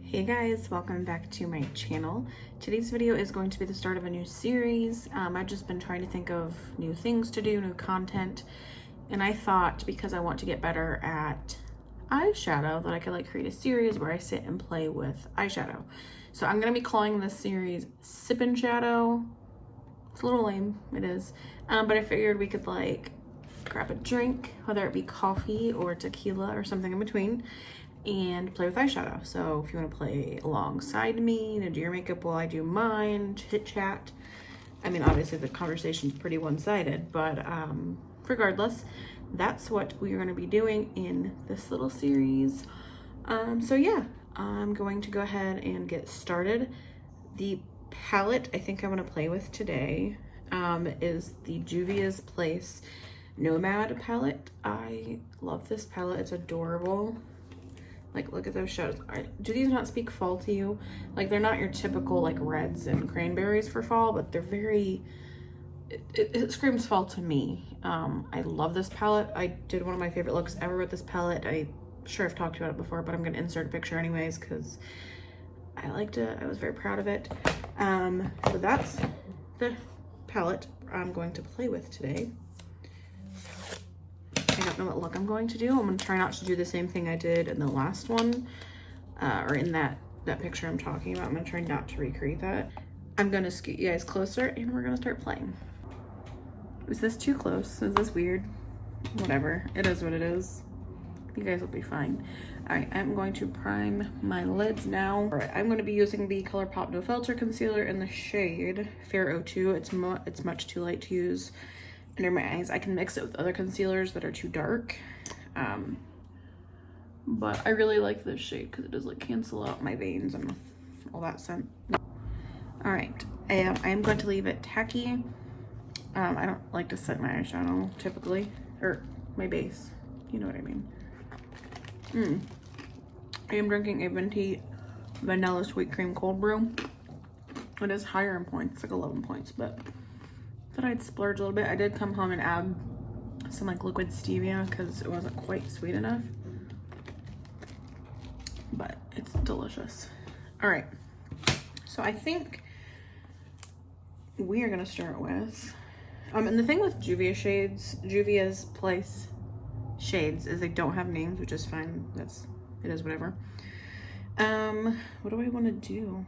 Hey guys, welcome back to my channel. Today's video is going to be the start of a new series. I've just been trying to think of new things to do, new content, and I thought because I want to get better at eyeshadow that I could like create a series where I sit and play with eyeshadow. So I'm going to be calling this series Sippin' Shadow. It's a little lame, it is, but I figured we could like grab a drink, whether it be coffee or tequila or something in between, and play with eyeshadow. So if you want to play alongside me, do your makeup while I do mine, chit chat. I mean, obviously the conversation's pretty one-sided, but regardless, that's what we're going to be doing in this little series. So yeah, I'm going to go ahead and get started. The palette I think I'm going to play with today is the Juvia's Place Nomad palette. I love this palette. It's adorable. Like, look at those shadows. Do these not speak fall to you? Like, they're not your typical like reds and cranberries for fall, but they're very, it screams fall to me. I love this palette. I did one of my favorite looks ever with this palette. I'm sure I've talked about it before, but I'm gonna insert a picture anyways because I liked it. I was very proud of it. So that's the palette I'm going to play with today. I don't know what look I'm going to do. I'm going to try not to do the same thing I did in the last one, or in that picture I'm talking about. I'm going to try not to recreate that. I'm going to scoot you guys closer and we're going to start playing. Is this too close? Is this weird? Whatever. It is what it is. You guys will be fine. All right, I'm going to prime my lids now. All right, I'm going to be using the Colourpop No Filter Concealer in the shade Fair 02. It's much too light to use under my eyes. I can mix it with other concealers that are too dark, but I really like this shade because it does like cancel out my veins and all that scent. All right, I am going to leave it tacky. I don't like to set my eyeshadow typically, or my base, you know what I mean. I am drinking a Venti Vanilla Sweet Cream Cold Brew. It is higher in points, like 11 points, but thought I'd splurge a little bit. I did come home and add some like liquid stevia because it wasn't quite sweet enough, but it's delicious. All right, so I think we are gonna start with and the thing with Juvia's Place shades is they don't have names, which is fine. It is whatever. What do I want to do?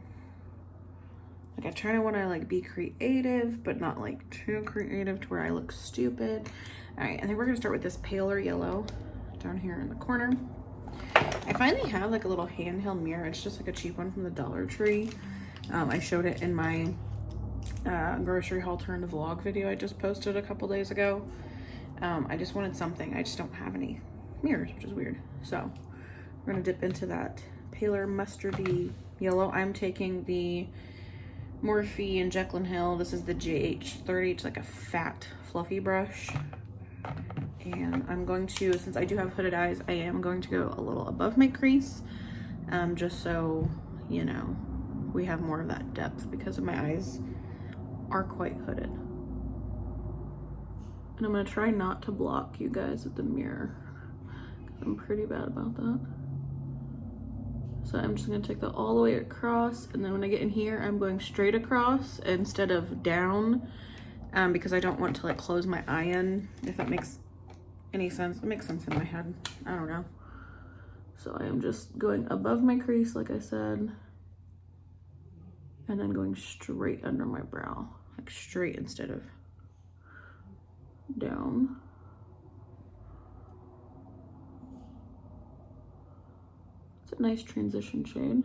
Like, I try to want to like be creative, but not like too creative to where I look stupid. All right, I think we're gonna start with this paler yellow down here in the corner. I finally have like a little handheld mirror. It's just like a cheap one from the Dollar Tree. I showed it in my grocery haul turn to vlog video I just posted a couple days ago. I just wanted something. I just don't have any mirrors, which is weird. So we're gonna dip into that paler mustardy yellow. I'm taking the Morphe and Jekyll & Hill. This is the JH30. It's like a fat, fluffy brush. And I'm going to, since I do have hooded eyes, I am going to go a little above my crease, just so, you know, we have more of that depth because my eyes are quite hooded. And I'm going to try not to block you guys with the mirror. I'm pretty bad about that. So I'm just gonna take that all the way across, and then when I get in here, I'm going straight across instead of down, because I don't want to like close my eye in, if that makes any sense. It makes sense in my head, I don't know. So I am just going above my crease, like I said, and then going straight under my brow, like straight instead of down. It's a nice transition shade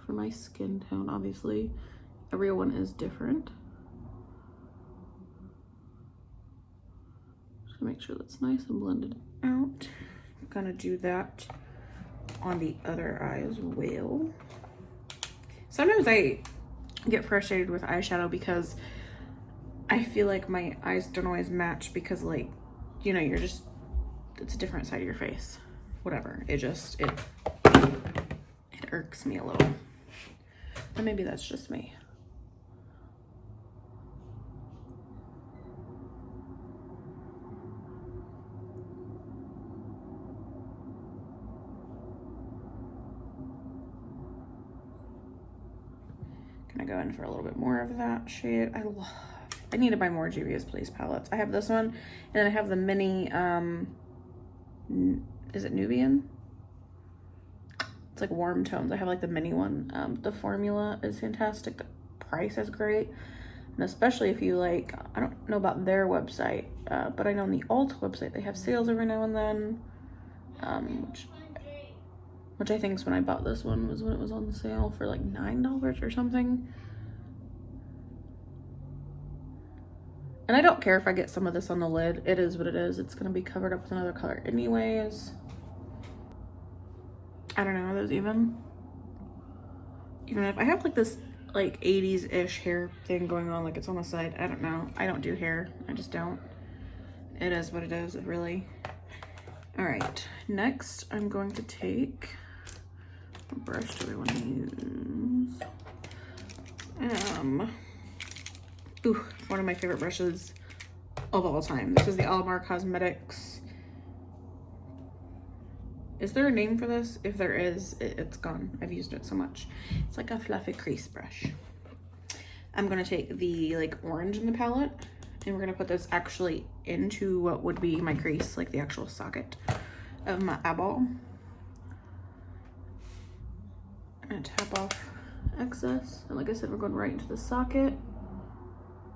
for my skin tone. Obviously, everyone is different. Just gonna make sure that's nice and blended out. I'm gonna do that on the other eye as well. Sometimes I get frustrated with eyeshadow because I feel like my eyes don't always match because, like, you know, it's a different side of your face. Whatever. It irks me a little. But maybe that's just me. I go in for a little bit more of that shade. I need to buy more Juvia's Place palettes. I have this one, and then I have the mini, is it Nubian? It's like warm tones. I have like the mini one. The formula is fantastic. The price is great. And especially if you like, I don't know about their website, but I know on the Ulta website, they have sales every now and then, which I think is when I bought this one, was when it was on sale for like $9 or something. And I don't care if I get some of this on the lid. It is what it is. It's gonna be covered up with another color anyways. I don't know, are those even if I have like this like 80s-ish hair thing going on, like it's on the side, I don't know. I don't do hair, I just don't. It is what it is, really. All right, next I'm going to take, what brush do we want to use? Ooh, one of my favorite brushes of all time. This is the Causemetics. Is there a name for this? If there is, it's gone. I've used it so much. It's like a fluffy crease brush. I'm gonna take the like orange in the palette, and we're gonna put this actually into what would be my crease, like the actual socket of my eyeball. I'm gonna tap off excess, and like I said, we're going right into the socket.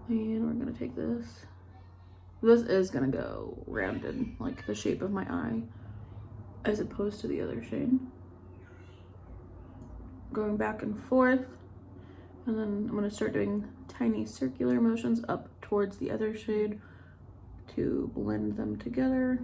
And we're gonna take this. This is gonna go rounded, like the shape of my eye, as opposed to the other shade. Going back and forth, and then I'm gonna start doing tiny circular motions up towards the other shade to blend them together.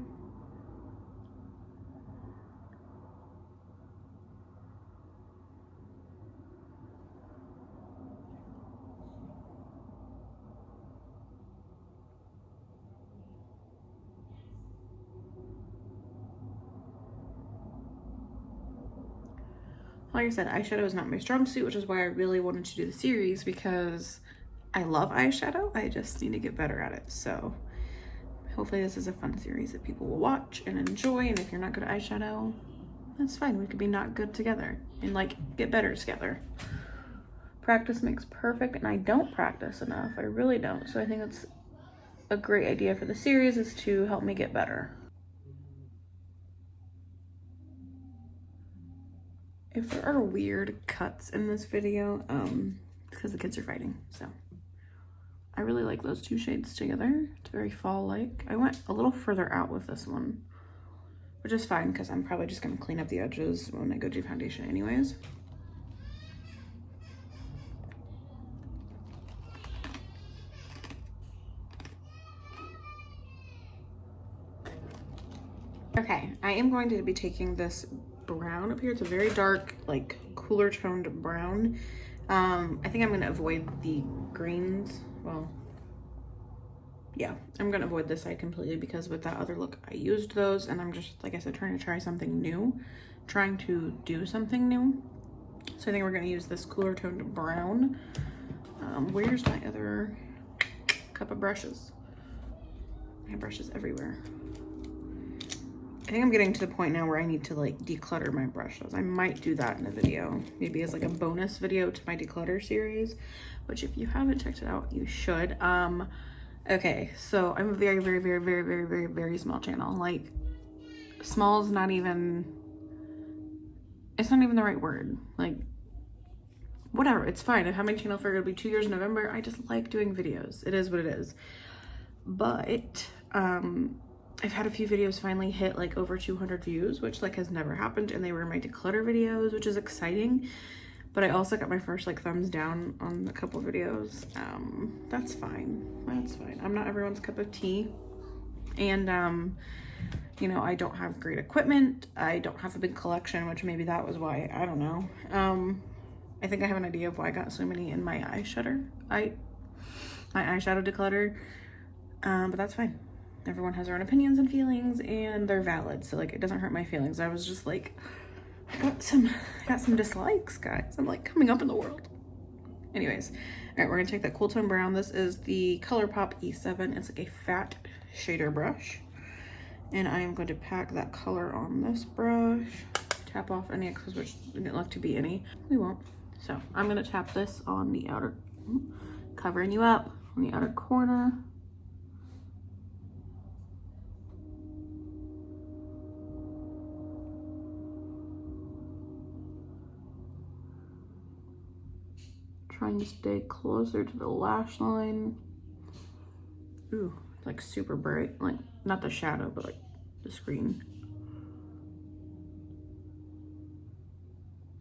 Like I said, eyeshadow is not my strong suit, which is why I really wanted to do the series, because I love eyeshadow. I just need to get better at it. So hopefully this is a fun series that people will watch and enjoy. And if you're not good at eyeshadow, that's fine. We could be not good together and like get better together. Practice makes perfect, and I don't practice enough. I really don't. So I think that's a great idea for the series, is to help me get better. If there are weird cuts in this video, because the kids are fighting, so. I really like those two shades together. It's very fall-like. I went a little further out with this one, which is fine, because I'm probably just gonna clean up the edges when I go do foundation anyways. Okay, I am going to be taking this brown up here. It's a very dark, like cooler toned brown. I think I'm going to avoid the greens. Well, yeah, I'm going to avoid this side completely, because with that other look I used those, and I'm just, like I said, trying to try something new, trying to do something new. So I think we're going to use this cooler toned brown. Where's my other cup of brushes? I have brushes everywhere. I think I'm getting to the point now where I need to like declutter my brushes. I might do that in a video, maybe as like a bonus video to my declutter series, which if you haven't checked it out, you should. Okay, so I'm a very small channel. Like, small is not even, it's not even the right word. Like, whatever, it's fine. I've had my channel for, it'll be 2 years in November. I just like doing videos. It is what it is. But, I've had a few videos finally hit like over 200 views, which like has never happened, and they were my declutter videos, which is exciting. But I also got my first like thumbs down on a couple videos. That's fine. That's fine. I'm not everyone's cup of tea. And you know, I don't have great equipment. I don't have a big collection, which maybe that was why. I don't know. I think I have an idea of why I got so many in my eyeshadow. My eyeshadow declutter. But that's fine. Everyone has their own opinions and feelings, and they're valid, so like it doesn't hurt my feelings. I was just like, I got some dislikes, guys. I'm like coming up in the world. Anyways, all right, we're gonna take that cool tone brown. This is the Colourpop E7. It's like a fat shader brush, and I am going to pack that color on this brush. Tap off any excess, which didn't look to be any. We won't. So I'm gonna tap this on the outer, covering you up on the outer corner. Trying to stay closer to the lash line. Ooh, like super bright, like not the shadow, but like the screen.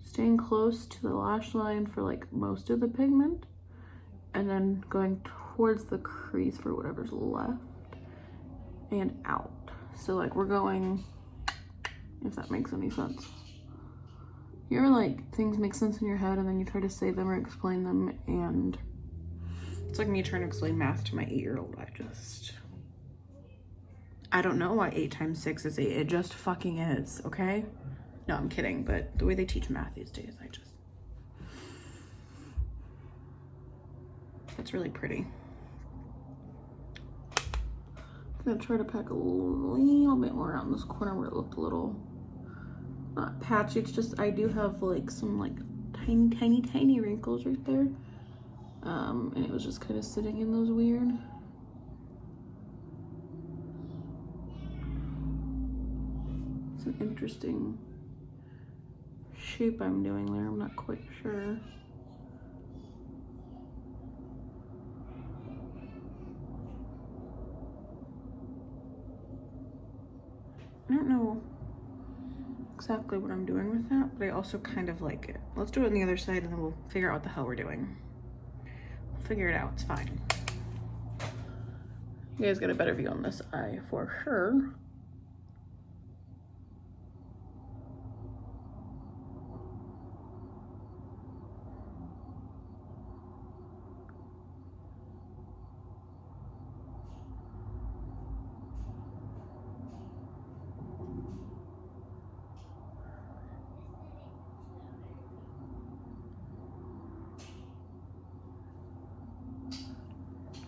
Staying close to the lash line for like most of the pigment, and then going towards the crease for whatever's left and out. So like we're going, if that makes any sense. You ever like things make sense in your head and then you try to say them or explain them, and it's like me trying to explain math to my 8-year-old. I don't know why 8 times 6 is 8. It just fucking is, okay? No, I'm kidding, but the way they teach math these days, it's really pretty. I'm gonna try to pack a little bit more around this corner where it looked a little, not patchy, it's just I do have like some like tiny wrinkles right there. And it was just kind of sitting in those weird. It's an interesting shape I'm doing there, I'm not quite sure. I don't know exactly what I'm doing with that, but I also kind of like it. Let's do it on the other side and then we'll figure out what the hell we're doing. We'll figure it out, it's fine. You guys get a better view on this eye for sure.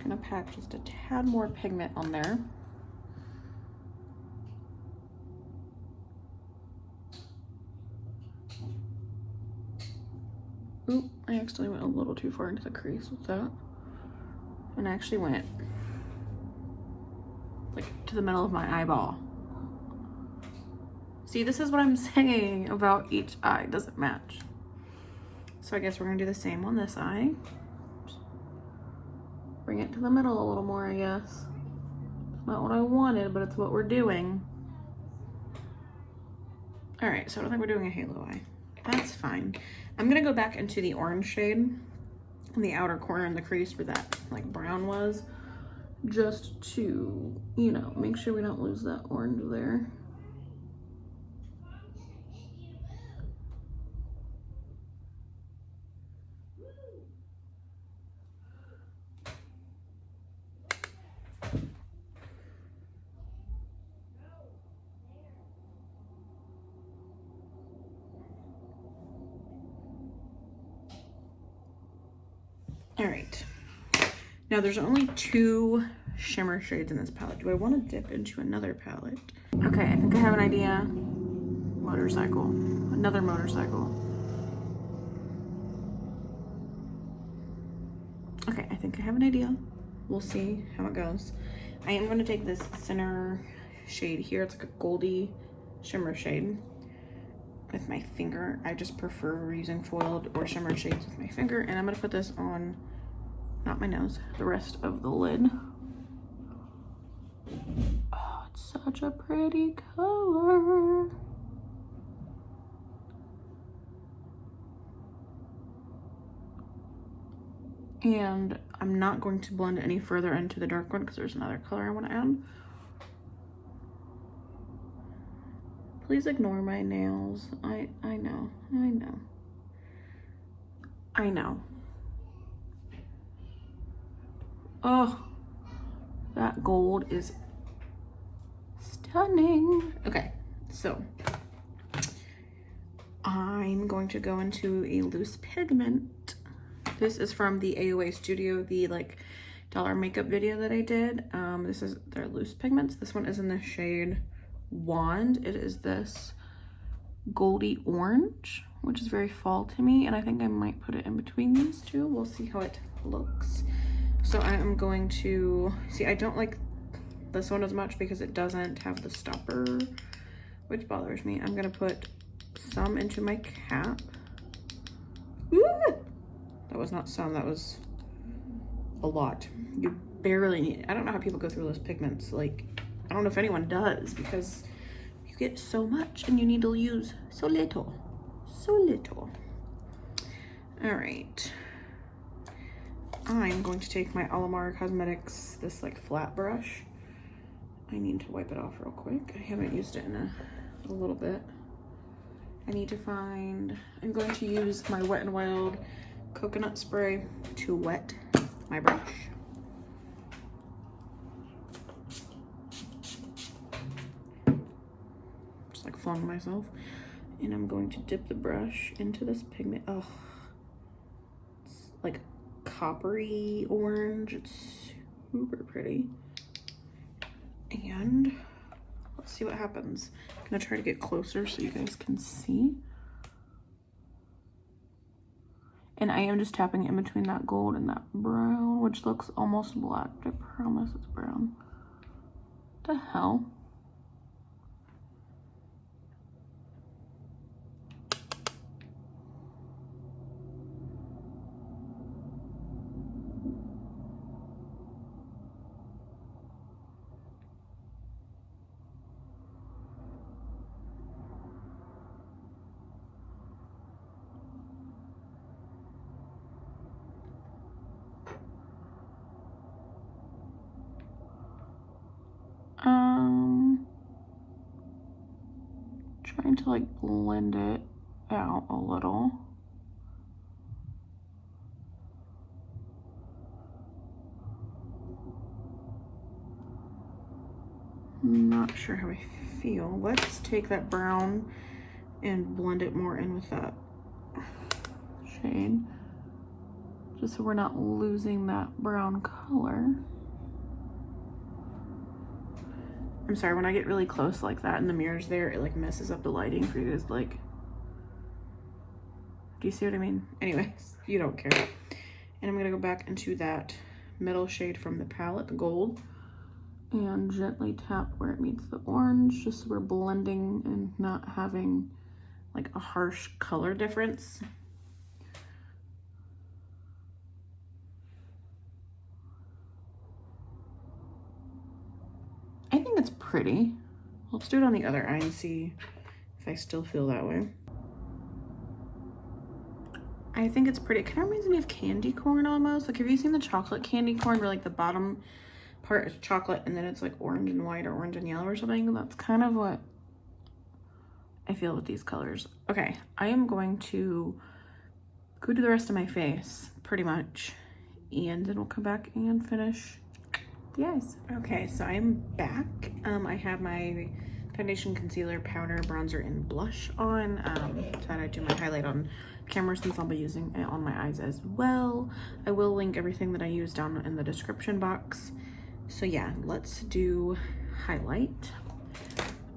Gonna pack just a tad more pigment on there. Oop, I actually went a little too far into the crease with that. And I actually went like to the middle of my eyeball. See, this is what I'm saying about each eye doesn't match. So I guess we're gonna do the same on this eye. Bring it to the middle a little more, I guess. It's not what I wanted, but it's what we're doing. All right, so I don't think we're doing a halo eye. That's fine. I'm gonna go back into the orange shade in the outer corner in the crease where that like brown was, just to, you know, make sure we don't lose that orange there. All right, now there's only 2 shimmer shades in this palette. Do I want to dip into another palette? Okay, I think I have an idea. Motorcycle, another motorcycle. Okay, I think I have an idea. We'll see how it goes. I am going to take this center shade here. It's like a goldy shimmer shade with my finger. I just prefer using foiled or shimmer shades with my finger. And I'm going to put this on, not my nose, the rest of the lid. Oh, it's such a pretty color. And I'm not going to blend any further into the dark one because there's another color I want to add. Please ignore my nails. I know. Oh, that gold is stunning. Okay, so I'm going to go into a loose pigment. This is from the AOA Studio, the like dollar makeup video that I did. This is their loose pigments. This one is in the shade Wand. It is this goldy orange, which is very fall to me, and I think I might put it in between these two. We'll see how it looks. So I am going to see, I don't like this one as much because it doesn't have the stopper, which bothers me. I'm gonna put some into my cap. Ooh! That was not some, that was a lot. You barely need it. I don't know how people go through those pigments. Like, I don't know if anyone does, because you get so much and you need to use so little. So little. All right. I'm going to take my Causemetics, this like flat brush. I need to wipe it off real quick. I haven't used it in a little bit. I need to find, I'm going to use my Wet n Wild coconut spray to wet my brush. Just like flung myself. And I'm going to dip the brush into this pigment. Oh, it's like coppery orange. It's super pretty. And let's see what happens. I'm gonna try to get closer so you guys can see. And I am just tapping in between that gold and that brown, which looks almost black, but I promise it's brown. What the hell? Trying to like blend it out a little. Not sure how I feel. Let's take that brown and blend it more in with that shade, just so we're not losing that brown color. I'm sorry, when I get really close like that and the mirror's there, it like messes up the lighting for you guys. Like, do you see what I mean? Anyways, you don't care. And I'm gonna go back into that middle shade from the palette, the gold, and gently tap where it meets the orange, just so we're blending and not having like a harsh color difference. I think it's pretty. Let's do it on the other eye and see if I still feel that way. I think it's pretty. It kind of reminds me of candy corn almost. Like, have you seen the chocolate candy corn where like the bottom part is chocolate and then it's like orange and white or orange and yellow or something? That's kind of what I feel with these colors. Okay, I am going to go to the rest of my face pretty much, and then we'll come back and finish the eyes. Okay, so I'm back. I have my foundation, concealer, powder, bronzer, and blush on. Thought I'd do my highlight on camera since I'll be using it on my eyes as well. I will link everything that I use down in the description box. So yeah, let's do highlight.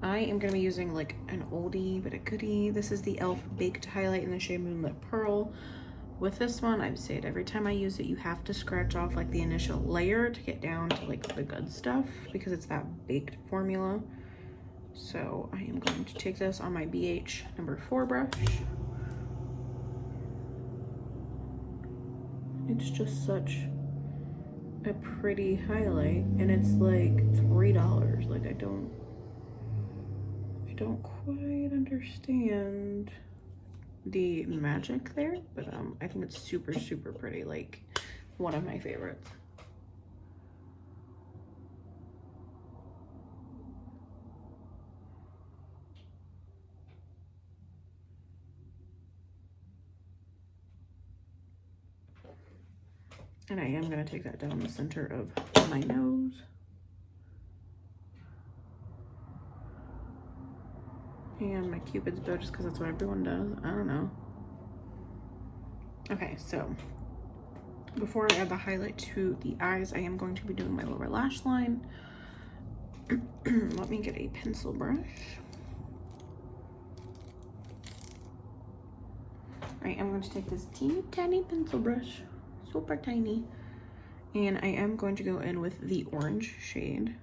I am gonna be using like an oldie but a goodie. This is the e.l.f. Baked Highlight in the shade Moonlit Pearl. With this one, I say it every time I use it, you have to scratch off like the initial layer to get down to like the good stuff because it's that baked formula. So I am going to take this on my BH number 4 brush. It's just such a pretty highlight, and it's like $3. Like, I don't quite understand the magic there, but I think it's super pretty, like one of my favorites. And I am going to take that down the center of my nose. And my Cupid's bow, just because that's what everyone does. I don't know. Okay, so before I add the highlight to the eyes, I am going to be doing my lower lash line. Let me get a pencil brush. Right, I'm going to take this teeny tiny pencil brush, super tiny, and I am going to go in with the orange shade.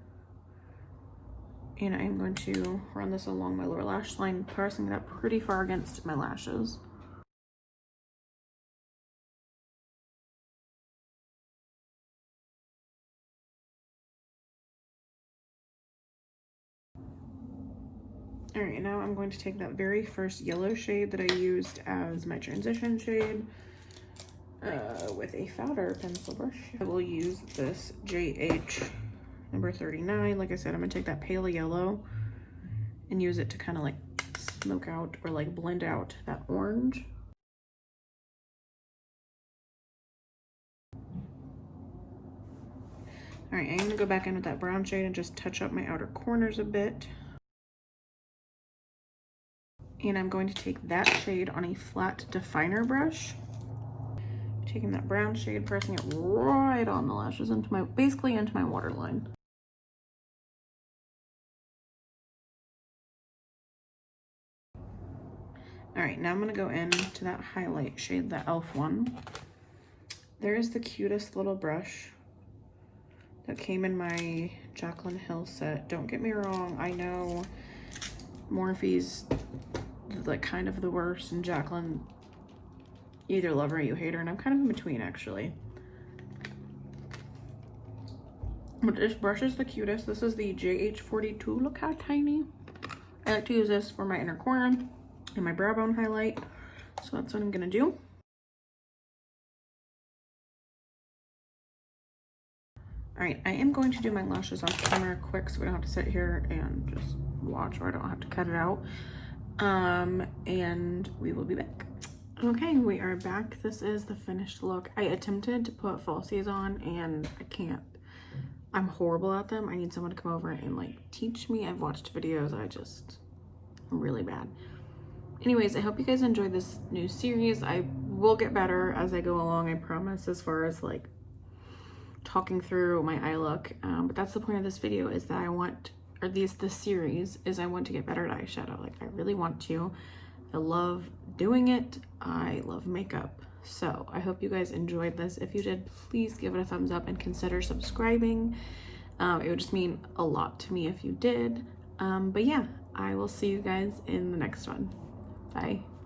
And I am going to run this along my lower lash line, pressing it up pretty far against my lashes. All right, now I'm going to take that very first yellow shade that I used as my transition shade with a fatter pencil brush. I will use this JH number 39. Like I said, I'm gonna take that pale yellow and use it to kind of like smoke out or like blend out that orange. All right, I'm gonna go back in with that brown shade and just touch up my outer corners a bit. And I'm going to take that shade on a flat definer brush. Taking that brown shade, pressing it right on the lashes into my, basically into my waterline. All right, now I'm gonna go into that highlight shade, that e.l.f. one. There's the cutest little brush that came in my Jaclyn Hill set. Don't get me wrong, I know Morphe's like kind of the worst, and Jaclyn, you either love her or you hate her, and I'm kind of in between actually. But this brush is the cutest. This is the JH42. Look how tiny. I like to use this for my inner corner and my brow bone highlight. So that's what I'm gonna do. All right, I am going to do my lashes off camera quick so we don't have to sit here and just watch, or I don't have to cut it out. And we will be back. Okay, we are back. This is the finished look. I attempted to put falsies on and I can't. I'm horrible at them. I need someone to come over and like teach me. I've watched videos. I'm really bad. Anyways, I hope you guys enjoyed this new series. I will get better as I go along, I promise, as far as like talking through my eye look. But that's the point of this video, is that I want, or this series is I want to get better at eyeshadow. Like I really want to. I love doing it. I love makeup. So I hope you guys enjoyed this. If you did, please give it a thumbs up and consider subscribing. It would just mean a lot to me if you did. But yeah, I will see you guys in the next one. Bye.